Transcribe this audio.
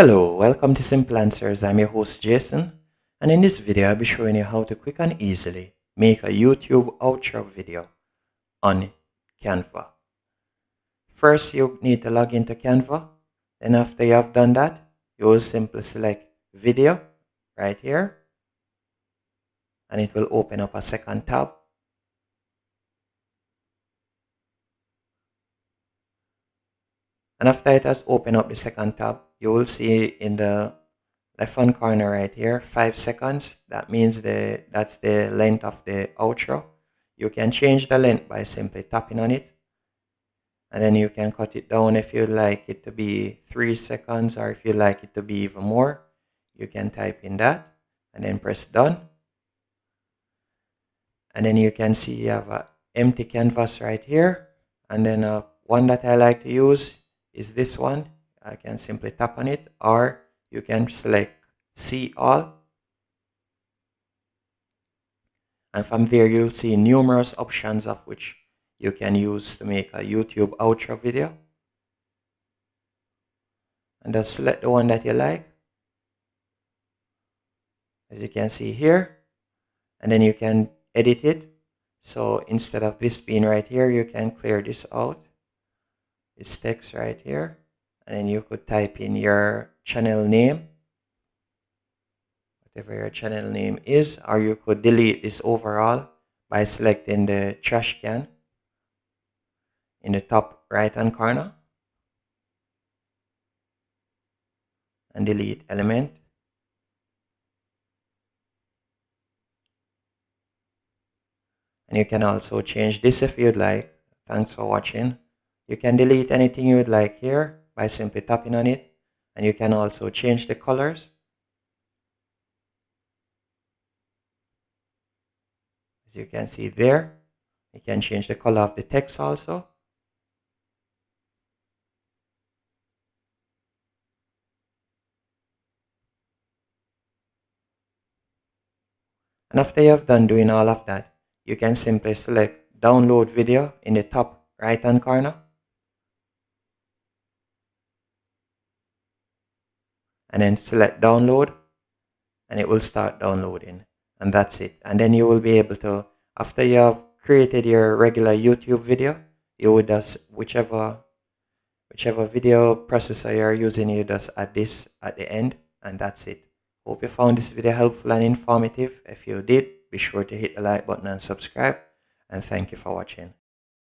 Hello, welcome to Simple Answers. I'm your host Jason, and in this video I'll be showing you how to quick and easily make a YouTube outro video on Canva. First, you need to log into Canva. Then after you have done that, you will simply select video right here, and it will open up a second tab. And after it has opened up the second tab, you will see in the left hand corner right here 5 seconds. That means that's the length of the outro. You can change the length by simply tapping on it, and then you can cut it down if you like it to be 3 seconds, or if you like it to be even more, you can type in that and then press done. And then you can see you have an empty canvas right here, and then one that I like to use is this one. I can simply tap on it, or you can select see all, and from there you'll see numerous options of which you can use to make a YouTube outro video. And just select the one that you like, as you can see here, and then you can edit it. So instead of this being right here, you can clear this out, this text right here, and then you could type in your channel name, whatever your channel name is, or you could delete this overall by selecting the trash can in the top right hand corner and delete element. And you can also change this if you'd like. Thanks for watching. You can delete anything you'd like here by simply tapping on it, and you can also change the colors. As you can see there, you can change the color of the text also. And after you have done doing all of that, you can simply select download video in the top right hand corner, and then select download, and it will start downloading, and that's it. And then you will be able to, after you have created your regular YouTube video, you would just whichever video processor you're using, you just add this at the end, and that's it. Hope you found this video helpful and informative. If you did, be sure to hit the like button and subscribe, and thank you for watching.